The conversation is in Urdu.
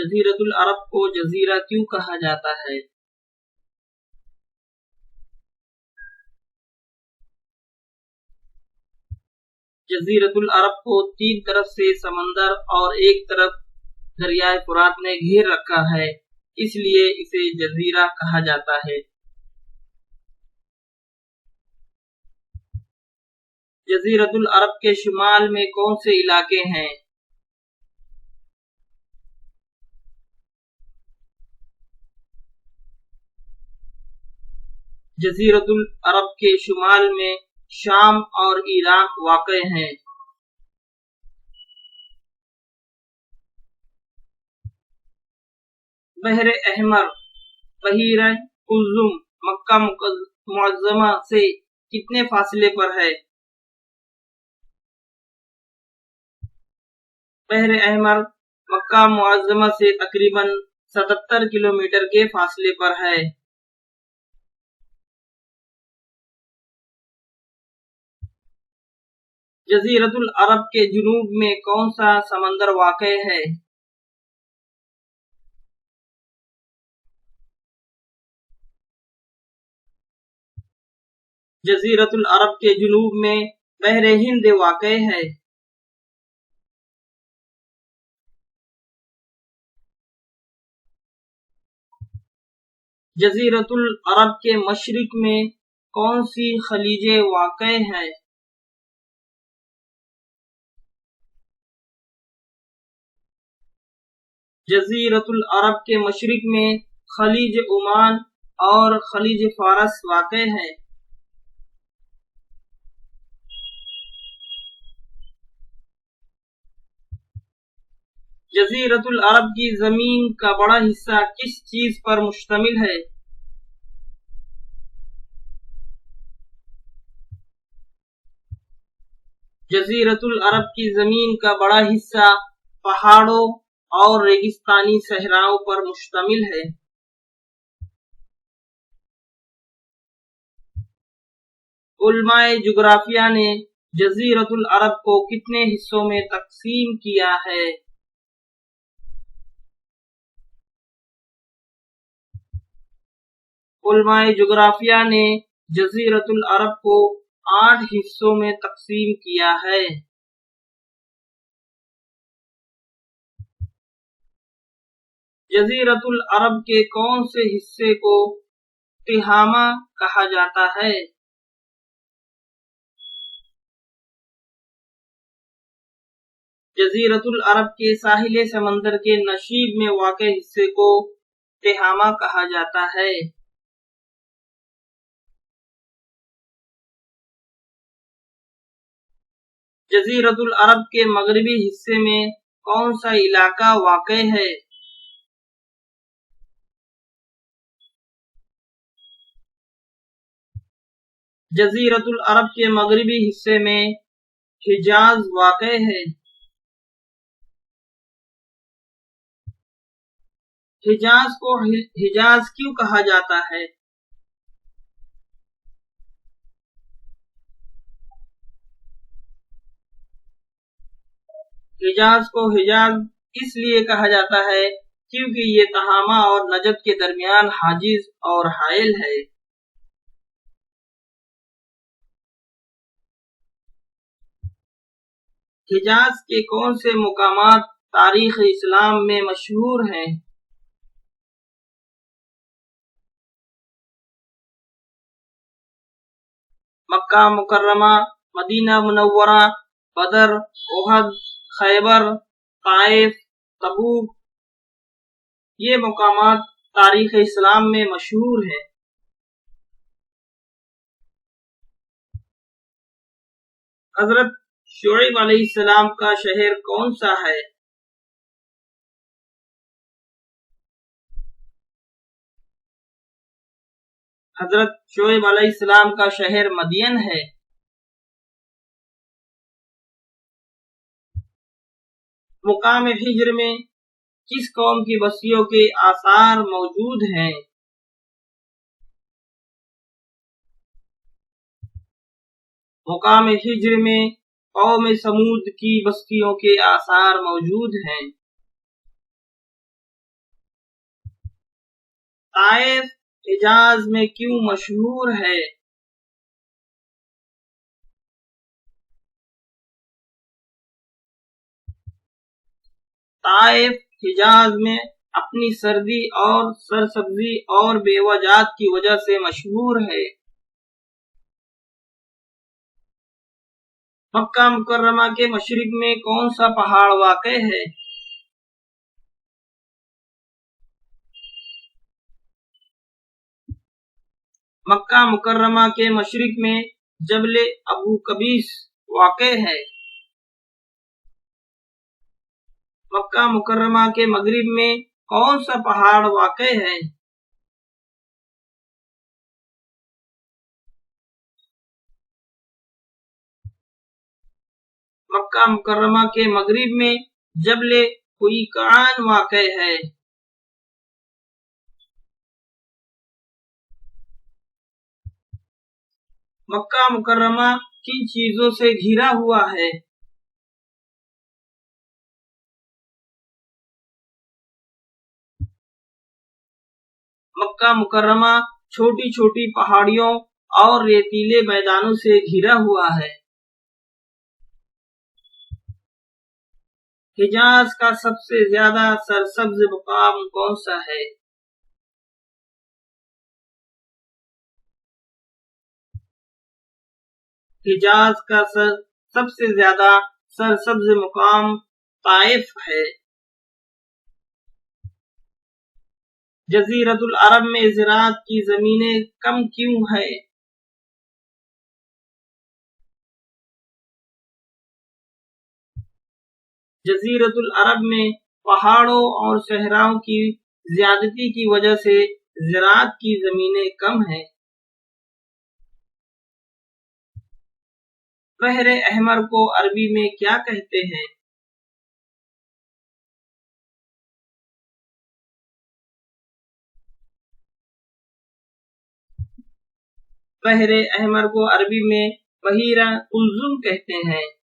جزیرۃ العرب کو جزیرہ کیوں کہا جاتا ہے؟ جزیرۃ العرب کو 3 طرف سے سمندر اور ایک طرف دریائے فرات نے گھیر رکھا ہے، اس لیے اسے جزیرہ کہا جاتا ہے۔ جزیرۃ العرب کے شمال میں کون سے علاقے ہیں؟ جزیرۃ العرب کے شمال میں شام اور عراق واقع ہیں۔ بحر احمر بحیرہ قلزم مکہ معظمہ سے کتنے فاصلے پر ہے؟ بحر احمر مکہ معظمہ سے تقریباً 77 کلومیٹر کے فاصلے پر ہے۔ جزیرۃ العرب کے جنوب میں کون سا سمندر واقع ہے؟ جزیرۃ العرب کے جنوب میں بحر ہند واقع ہے۔ جزیرۃ العرب کے مشرق میں کون سی خلیجیں واقع ہیں؟ جزیرۃ العرب کے مشرق میں خلیج عمان اور خلیج فارس واقع ہیں۔ جزیرۃ العرب کی زمین کا بڑا حصہ کس چیز پر مشتمل ہے؟ جزیرۃ العرب کی زمین کا بڑا حصہ پہاڑوں اور ریگستانی صحراؤں پر مشتمل ہے۔ علماء جغرافیہ نے جزیرۃ العرب کو کتنے حصوں میں تقسیم کیا ہے؟ علماء جغرافیہ نے جزیرۃ العرب کو 8 حصوں میں تقسیم کیا ہے۔ جزیرۃ العرب کے کون سے حصے کو تہامہ کہا جاتا ہے؟ جزیرۃ العرب کے ساحل سمندر کے نشیب میں واقع حصے کو تہامہ کہا جاتا ہے۔ جزیرۃ العرب کے مغربی حصے میں کون سا علاقہ واقع ہے؟ جزیرۃ العرب کے مغربی حصے میں حجاز واقع ہے۔ حجاز کو حجاز کیوں کہا جاتا ہے؟ حجاز کو حجاز اس لیے کہا جاتا ہے کیونکہ یہ تہامہ اور نجد کے درمیان حاجز اور حائل ہے۔ حجاز کے کون سے مقامات تاریخ اسلام میں مشہور ہیں؟ مکہ مکرمہ، مدینہ منورہ، بدر، احد، خیبر، طائف، تبوک، یہ مقامات تاریخ اسلام میں مشہور ہیں۔ حضرت شعیب علیہ السلام کا شہر کون سا ہے؟ حضرت شعیب علیہ السلام کا شہر مدین ہے۔ مقام ہجر میں کس قوم کی بستیوں کے آثار موجود ہیں؟ مقام ہجر میں قوم سمود کی بستیوں کے آثار موجود ہیں۔ طائف حجاز میں کیوں مشہور ہے؟ طائف حجاز میں اپنی سردی اور سرسبزی اور بیوہ جات کی وجہ سے مشہور ہے۔ مکہ مکرمہ کے مشرق میں کون سا پہاڑ واقع ہے؟ مکہ مکرمہ کے مشرق میں جبل ابو قبیس واقع ہے۔ مکہ مکرمہ کے مغرب میں کون سا پہاڑ واقع ہے؟ مکہ مکرمہ کے مغرب میں جبل قیقان واقع ہے۔ مکہ مکرمہ کن چیزوں سے گھرا ہوا ہے؟ مکہ مکرمہ چھوٹی چھوٹی پہاڑیوں اور ریتیلے میدانوں سے گھرا ہوا ہے۔ حجاز کا سب سے زیادہ سرسبز مقام کون سا ہے؟ حجاز کا سب سے زیادہ سرسبز مقام طائف ہے۔ جزیرۃ العرب میں زراعت کی زمینیں کم کیوں ہے؟ جزیرۃ العرب میں پہاڑوں اور صحراؤں کی زیادتی کی وجہ سے زراعت کی زمینیں کم ہیں۔ بحر احمر کو عربی میں کیا کہتے ہیں؟ بحر احمر کو عربی میں بحیرہ قلزم کہتے ہیں۔